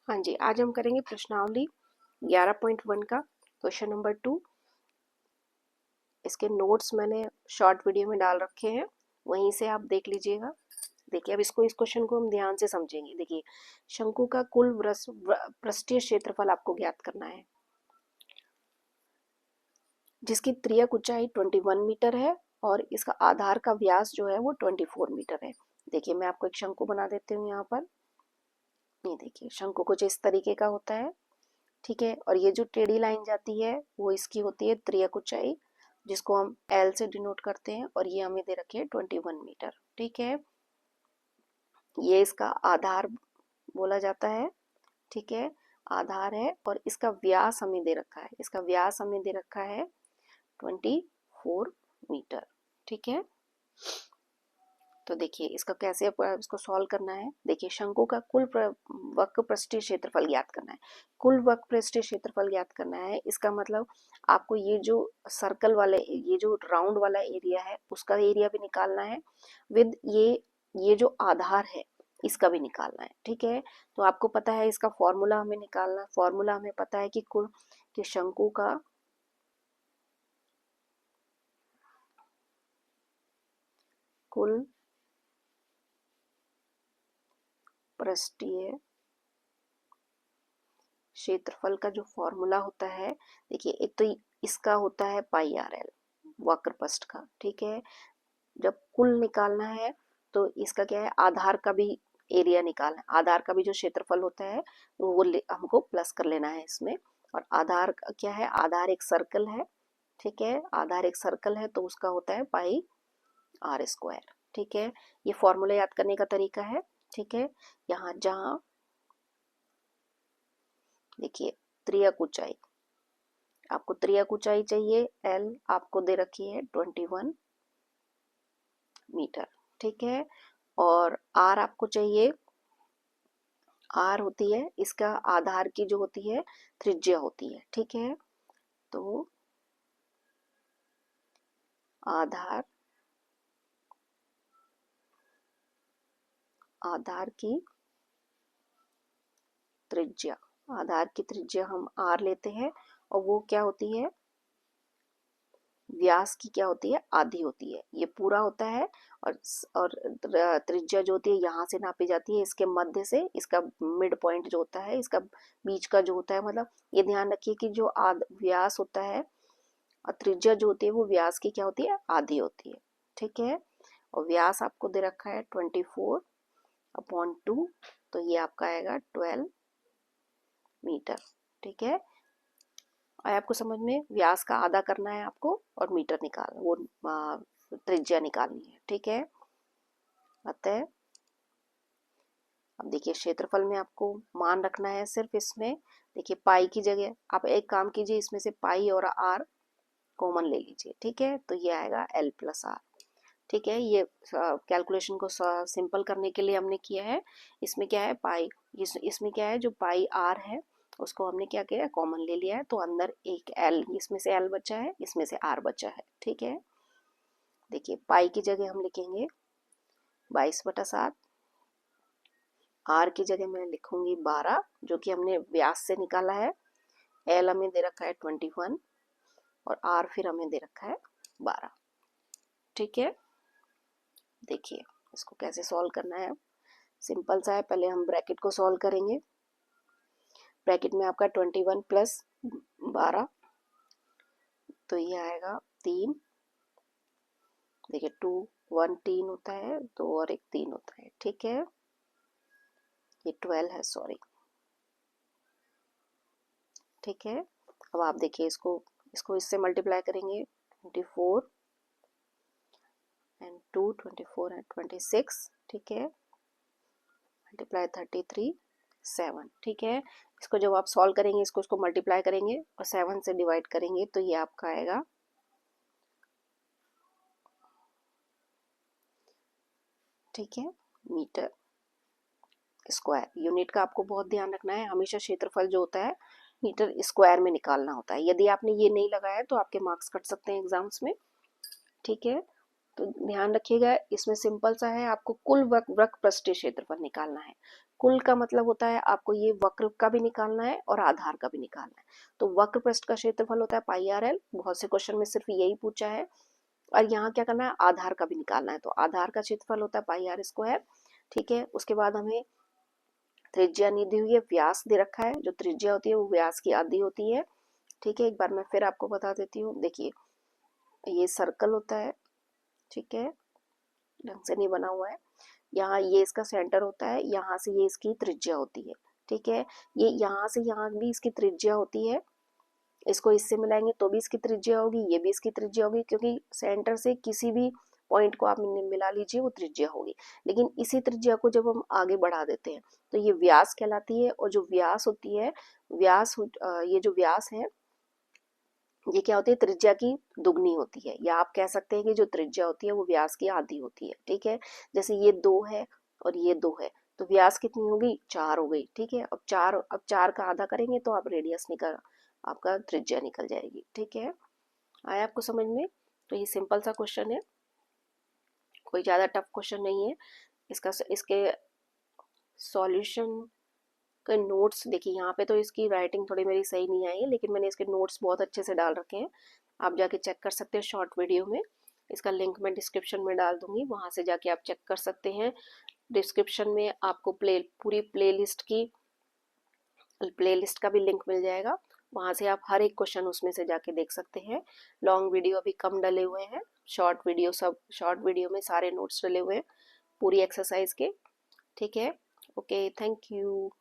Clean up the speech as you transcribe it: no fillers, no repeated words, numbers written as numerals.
हाँ जी, आज हम करेंगे प्रश्नावली 11.1 का क्वेश्चन नंबर 2। इसके नोट्स मैंने शॉर्ट वीडियो में डाल रखे हैं, वहीं से आप देख लीजिएगा। देखिए अब इस क्वेश्चन को हम ध्यान से समझेंगे। देखिए, शंकु का कुल पृष्ठीय क्षेत्रफल आपको ज्ञात करना है, जिसकी त्रियक ऊंचाई 21 मीटर है और इसका आधार का व्यास जो है वो 24 मीटर है। देखिए मैं आपको एक शंकु बना देती हूँ यहाँ पर। ये देखिए शंकु कुछ इस तरीके का होता है, ठीक है। और ये जो टेढ़ी लाइन जाती है वो इसकी होती है त्रियक ऊंचाई, जिसको हम एल से डिनोट करते हैं, और ये हमें दे रखी है 21 मीटर, ठीक है। ये इसका आधार बोला जाता है, ठीक है, आधार है। और इसका व्यास हमें दे रखा है, इसका व्यास हमें दे रखा है 24 मीटर, ठीक है। तो देखिए इसका कैसे इसको सॉल्व करना है। देखिए शंकु का कुल वक्र पृष्ठीय क्षेत्रफल ज्ञात करना है, कुल वक्र पृष्ठीय क्षेत्रफल ज्ञात करना है। इसका मतलब आपको ये जो सर्कल वाले, ये जो राउंड वाला एरिया है उसका एरिया भी निकालना है, विद ये जो आधार है इसका भी निकालना है, ठीक है। तो आपको पता है इसका फॉर्मूला हमें निकालना, फॉर्मूला हमें पता है कि शंकु का कुल पृष्ठीय क्षेत्रफल का जो फॉर्मूला होता है, देखिए एक तो इसका होता है पाई आर एल वक्र पृष्ठ का, ठीक है। जब कुल निकालना है तो इसका क्या है, आधार का भी एरिया निकालना है, आधार का भी जो क्षेत्रफल होता है वो हमको प्लस कर लेना है इसमें। और आधार क्या है, आधार एक सर्कल है, ठीक है, आधार एक सर्कल है तो उसका होता है पाई आर स्क्वायर, ठीक है। ये फॉर्मूला याद करने का तरीका है, ठीक है। यहाँ जहां देखिए त्रियक ऊंचाई, आपको त्रियक ऊंचाई चाहिए एल, आपको दे रखी है 21 मीटर, ठीक है। और आर आपको चाहिए, आर होती है इसका आधार की जो होती है त्रिज्या होती है, ठीक है। तो आधार, आधार की त्रिज्या, आधार की त्रिज्या हम आर लेते हैं, और वो क्या होती है, व्यास की क्या होती है, आधी होती है। ये पूरा होता है, और त्रिज्या जो होती है यहाँ से नापी जाती है, इसके मध्य से, इसका मिड पॉइंट जो होता है, इसका बीच का जो होता है, मतलब ये ध्यान रखिए कि जो व्यास होता है और त्रिज्या जो होती है वो व्यास की क्या होती है, आधी होती है, ठीक है। और व्यास आपको दे रखा है 24/2, तो ये आपका आएगा 12 मीटर, ठीक है। और आपको समझ में, व्यास का आधा करना है आपको और मीटर निकालना, वो त्रिज्या निकालनी है, ठीक है। अतः अब देखिए क्षेत्रफल में आपको मान रखना है सिर्फ इसमें, देखिए पाई की जगह आप एक काम कीजिए, इसमें से पाई और आर कॉमन ले लीजिए, ठीक है। तो ये आएगा एल प्लस आर, ठीक है। ये कैलकुलेशन को सिंपल करने के लिए हमने किया है। इसमें क्या है पाई, इसमें क्या है, जो पाई आर है उसको हमने क्या किया, कॉमन ले लिया है, तो अंदर एक एल, इसमें से एल बचा है, इसमें से आर बचा है, ठीक है। देखिए पाई की जगह हम लिखेंगे 22/7, आर की जगह मैं लिखूंगी 12, जो कि हमने व्यास से निकाला है। एल हमें दे रखा है 21 और आर फिर हमें दे रखा है 12, ठीक है। देखिए इसको कैसे सॉल्व करना है, सिंपल सा है। पहले हम ब्रैकेट को सॉल्व करेंगे। ब्रैकेट में आपका 21 प्लस 12, तो ये आएगा 3, देखिए 2 1 3 होता है, 2 और 1 3 होता है, ठीक है। ये 12 है, सॉरी, ठीक है। अब आप देखिए इसको इसको इससे मल्टीप्लाई करेंगे, 24 एंड 2 24 एंड 26, ठीक है, मल्टीप्लाई 33 7, ठीक है। इसको जब आप सॉल्व करेंगे, इसको मल्टीप्लाई करेंगे और 7 से डिवाइड करेंगे, तो ये आपका आएगा, ठीक है, मीटर स्क्वायर। यूनिट का आपको बहुत ध्यान रखना है, हमेशा क्षेत्रफल जो होता है मीटर स्क्वायर में निकालना होता है। यदि आपने ये नहीं लगाया तो आपके मार्क्स कट सकते हैं एग्जाम्स में, ठीक है। तो ध्यान रखिएगा, इसमें सिंपल सा है, आपको कुल वक्र पृष्ठीय क्षेत्रफल निकालना है। कुल का मतलब होता है आपको ये वक्र का भी निकालना है और आधार का भी निकालना है। तो वक्र पृष्ठ का क्षेत्रफल होता है पाई आर एल, बहुत से क्वेश्चन में सिर्फ यही पूछा है। और यहाँ क्या करना है, आधार का भी निकालना है, तो आधार का क्षेत्रफल होता है पाई आर स्क्वायर। ठीक है, उसके बाद हमें त्रिज्या नहीं दी हुई है, व्यास दे रखा है, जो त्रिज्या होती है वो व्यास की आधी होती है। ठीक है, एक बार मैं फिर आपको बता देती हूँ। देखिए ये सर्कल होता है, ठीक है, ढंग से नहीं बना हुआ है। यहाँ ये इसका सेंटर होता है, यहाँ से ये इसकी त्रिज्या होती है। ठीक है, ये यहाँ से यहाँ भी इसकी त्रिज्या होती है, इसको इससे मिलाएंगे तो भी इसकी त्रिज्या होगी, ये भी इसकी त्रिज्या होगी, क्योंकि सेंटर से किसी भी पॉइंट को आप मिला लीजिए वो त्रिज्या होगी। लेकिन इसी त्रिज्या को जब हम आगे बढ़ा देते हैं तो ये व्यास कहलाती है, और जो व्यास होती है, ये जो व्यास है ये क्या होती है, त्रिज्या की दुगनी होती है, या आप कह सकते हैं कि जो त्रिज्या होती है वो व्यास की आधी होती है। ठीक है, जैसे ये 2 है और ये 2 है, तो व्यास कितनी होगी, 4 हो गई। ठीक है, अब 4 का आधा करेंगे तो आप रेडियस निकल, आपका त्रिज्या निकल जाएगी। ठीक है, आया आपको समझ में? तो ये सिंपल सा क्वेश्चन है, कोई ज्यादा टफ क्वेश्चन नहीं है। इसके सॉल्यूशन के नोट्स देखिए, यहाँ पे तो इसकी राइटिंग थोड़ी मेरी सही नहीं आई है, लेकिन मैंने इसके नोट्स बहुत अच्छे से डाल रखे हैं, आप जाके चेक कर सकते हैं शॉर्ट वीडियो में। इसका लिंक मैं डिस्क्रिप्शन में डाल दूंगी, वहां से जाके आप चेक कर सकते हैं। डिस्क्रिप्शन में आपको पूरी प्लेलिस्ट का भी लिंक मिल जाएगा, वहां से आप हर एक क्वेश्चन उसमें से जाके देख सकते हैं। लॉन्ग वीडियो अभी कम डले हुए हैं, शॉर्ट वीडियो में सारे नोट्स डले हुए हैं पूरी एक्सरसाइज के। ठीक है, ओके, थैंक यू।